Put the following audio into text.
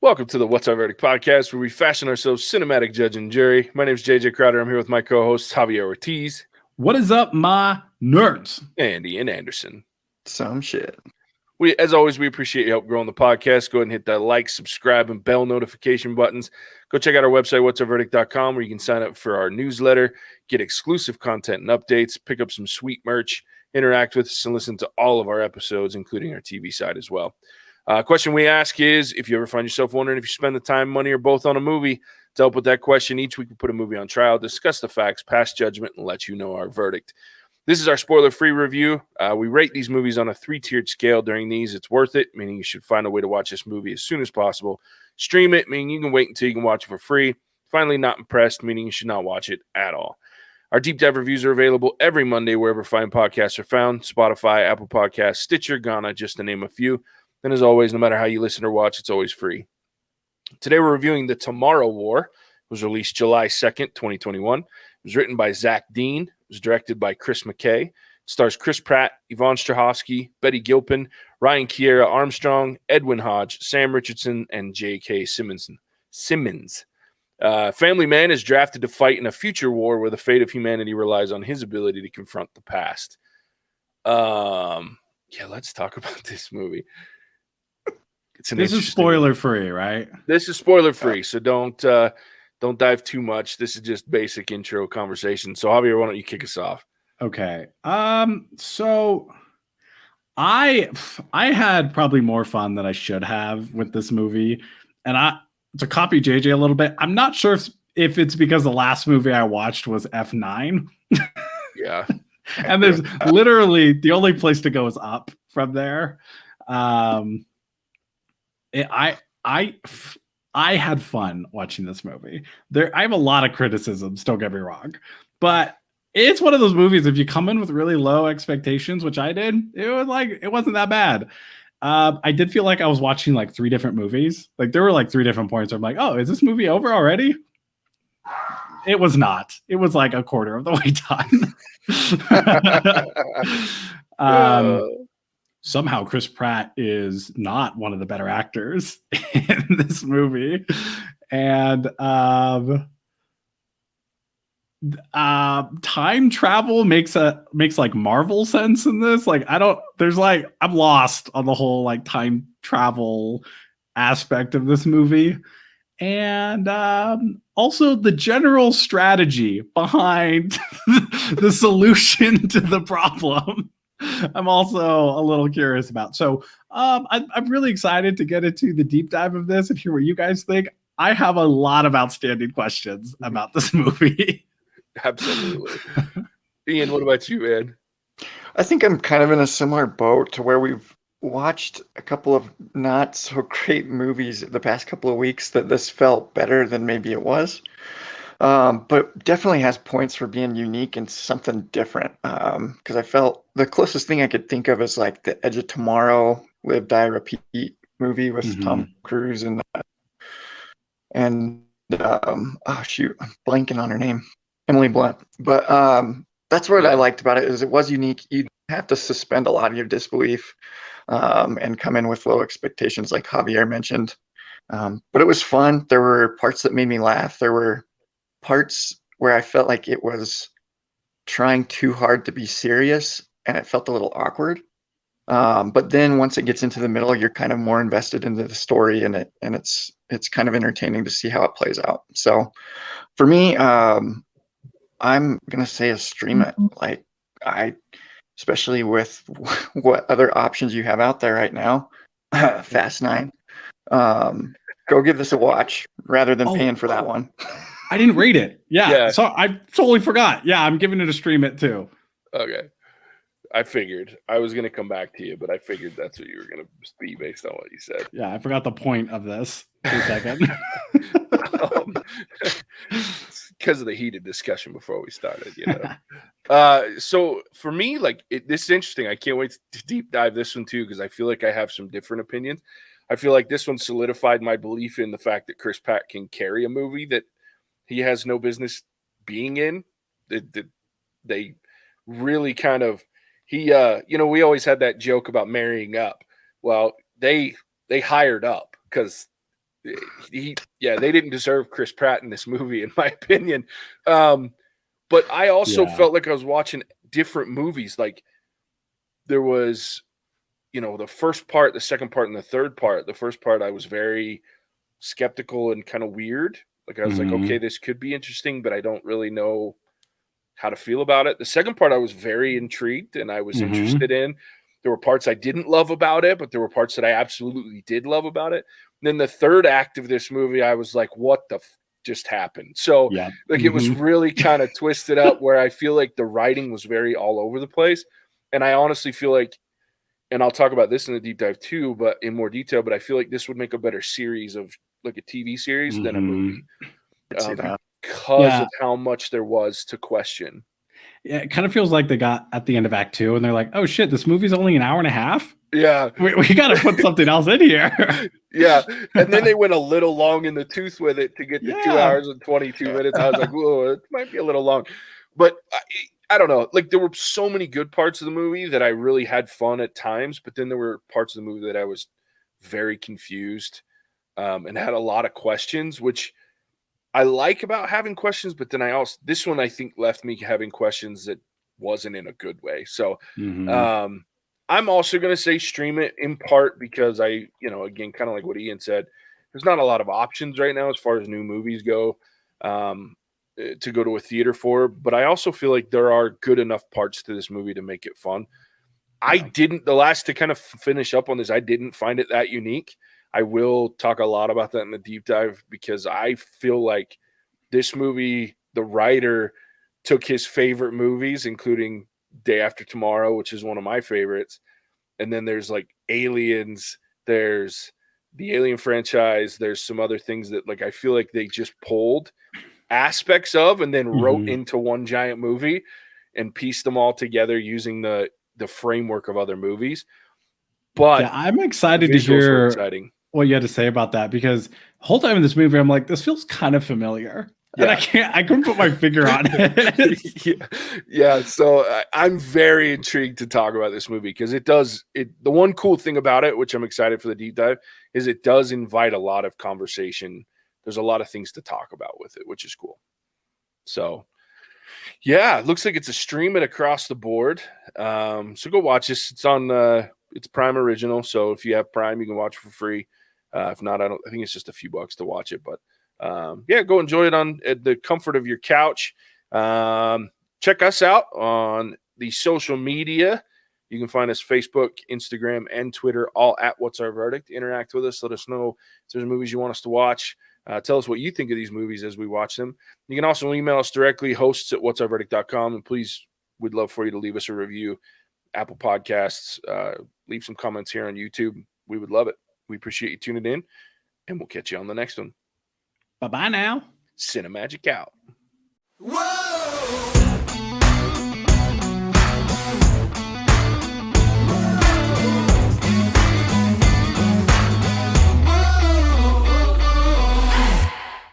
Welcome to the What's Our Verdict podcast, where we fashion ourselves cinematic judge and jury. My name is JJ Crowder. I'm here with my co-hosts Javier Ortiz. What is up, my nerds? And Ian Anderson. Some shit. As always, we appreciate your help growing the podcast. Go ahead and hit that like, subscribe, and bell notification buttons. Go check out our website, whatsourverdict.com, where you can sign up for our newsletter, get exclusive content and updates, pick up some sweet merch, interact with us, and listen to all of our episodes, including our TV side as well. Question we ask is, if you ever find yourself wondering if you spend the time, money, or both on a movie, to help with that question, each week we put a movie on trial, discuss the facts, pass judgment, and let you know our verdict. This is our spoiler-free review. We rate these movies on a 3-tiered scale. During these, it's worth it, meaning you should find a way to watch this movie as soon as possible. Stream it, meaning you can wait until you can watch it for free. Finally, not impressed, meaning you should not watch it at all. Our deep dive reviews are available every Monday wherever fine podcasts are found: Spotify, Apple Podcasts, Stitcher, Ghana, just to name a few. And as always, no matter how you listen or watch, it's always free. Today we're reviewing The Tomorrow War. It was released July 2nd, 2021. It was written by Zach Dean. It was directed by Chris McKay. It stars Chris Pratt, Yvonne Strahovski, Betty Gilpin, Ryan Kiera Armstrong, Edwin Hodge, Sam Richardson, and J.K. Simmons. Family man is drafted to fight in a future war where the fate of humanity relies on his ability to confront the past. Let's talk about this movie. This is spoiler free, right? This is spoiler free, so don't dive too much. This is just basic intro conversation. So Javier, why don't you kick us off? Okay. So I had probably more fun than I should have with this movie, and to copy JJ a little bit, I'm not sure if it's because the last movie I watched was F9. Yeah. And there's literally the only place to go is up from there. I had fun watching this movie. I have a lot of criticisms, don't get me wrong, but it's one of those movies, if you come in with really low expectations, which I did, it wasn't that bad. I did feel like I was watching like 3 different movies. Like there were like 3 different points where I'm like, oh, is this movie over already? It was not. It was like a quarter of the way done. Somehow Chris Pratt is not one of the better actors in this movie. And time travel makes like Marvel sense in this. Like I'm lost on the whole like time travel aspect of this movie. And also the general strategy behind the solution to the problem, I'm also a little curious about. So I'm really excited to get into the deep dive of this and hear what you guys think. I have a lot of outstanding questions about this movie. Absolutely. Ian, what about you, man? I think I'm kind of in a similar boat to where we've watched a couple of not so great movies the past couple of weeks that this felt better than maybe it was. But definitely has points for being unique and something different. Because I felt the closest thing I could think of is like the Edge of Tomorrow, Live, Die, Repeat movie with Tom Cruise and I'm blanking on her name, Emily Blunt. But that's what I liked about it, is it was unique. You have to suspend a lot of your disbelief and come in with low expectations, like Javier mentioned. But it was fun. There were parts that made me laugh. There were parts where I felt like it was trying too hard to be serious and it felt a little awkward. But then once it gets into the middle, you're kind of more invested into the story and it's kind of entertaining to see how it plays out. So for me, I'm gonna say a stream it. Like especially with what other options you have out there right now, Fast 9. Go give this a watch rather than paying for that one. I didn't rate it. Yeah. So I totally forgot. Yeah, I'm giving it a stream it too. Okay. I figured. I was going to come back to you, but I figured that's what you were going to be based on what you said. Yeah, I forgot the point of this for a second. Because of the heated discussion before we started, you know. So for me, like this is interesting. I can't wait to deep dive this one too, because I feel like I have some different opinions. I feel like this one solidified my belief in the fact that Chris Pratt can carry a movie that he has no business being in. They really kind of we always had that joke about marrying up. Well, they hired up because they didn't deserve Chris Pratt in this movie, in my opinion. But I also felt like I was watching different movies. Like there was, the first part, the second part, and the third part. The first part, I was very skeptical and kind of weird. Like I was like, okay, this could be interesting, but I don't really know how to feel about it. The second part, I was very intrigued and I was interested in. There were parts I didn't love about it, but there were parts that I absolutely did love about it. And then the third act of this movie, I was like, what the just happened? So it was really kind of twisted up where I feel like the writing was very all over the place. And I honestly feel like, and I'll talk about this in the deep dive too, but in more detail, but I feel like this would make a better series of like a TV series than a movie. Because of how much there was to question. Yeah, it kind of feels like they got at the end of Act 2 and they're like, oh shit, this movie's only an hour and a half? Yeah. We got to put something else in here. Yeah. And then they went a little long in the tooth with it to get to 2 hours and 22 minutes. I was like, whoa, it might be a little long. But I don't know. Like there were so many good parts of the movie that I really had fun at times. But then there were parts of the movie that I was very confused and had a lot of questions, which I like about having questions, but then this one I think left me having questions that wasn't in a good way. So I'm also going to say stream it in part because again, kind of like what Ian said, there's not a lot of options right now as far as new movies go to go to a theater for, but I also feel like there are good enough parts to this movie to make it fun. To kind of finish up on this, I didn't find it that unique. I will talk a lot about that in the deep dive because I feel like this movie, the writer took his favorite movies, including Day After Tomorrow, which is one of my favorites. And then there's like Aliens, there's the Alien franchise, there's some other things that like I feel like they just pulled aspects of and then wrote into one giant movie and pieced them all together using the framework of other movies. But I'm excited to hear what you had to say about that because the whole time in this movie, I'm like, this feels kind of familiar. And I couldn't put my finger on it. So I'm very intrigued to talk about this movie because the one cool thing about it, which I'm excited for the deep dive, is it does invite a lot of conversation. There's a lot of things to talk about with it, which is cool. So it looks like it's a stream it across the board. So go watch this. It's on it's Prime Original. So if you have Prime, you can watch it for free. If not, I think it's just a few bucks to watch it, but go enjoy it at the comfort of your couch. Check us out on the social media. You can find us Facebook, Instagram, and Twitter, all at What's Our Verdict. Interact with us. Let us know if there's movies you want us to watch. Tell us what you think of these movies as we watch them. You can also email us directly, hosts@whatsourverdict.com. And please, we'd love for you to leave us a review, Apple Podcasts, leave some comments here on YouTube. We would love it. We appreciate you tuning in, and we'll catch you on the next one. Bye-bye now. Cinemagic out. Whoa!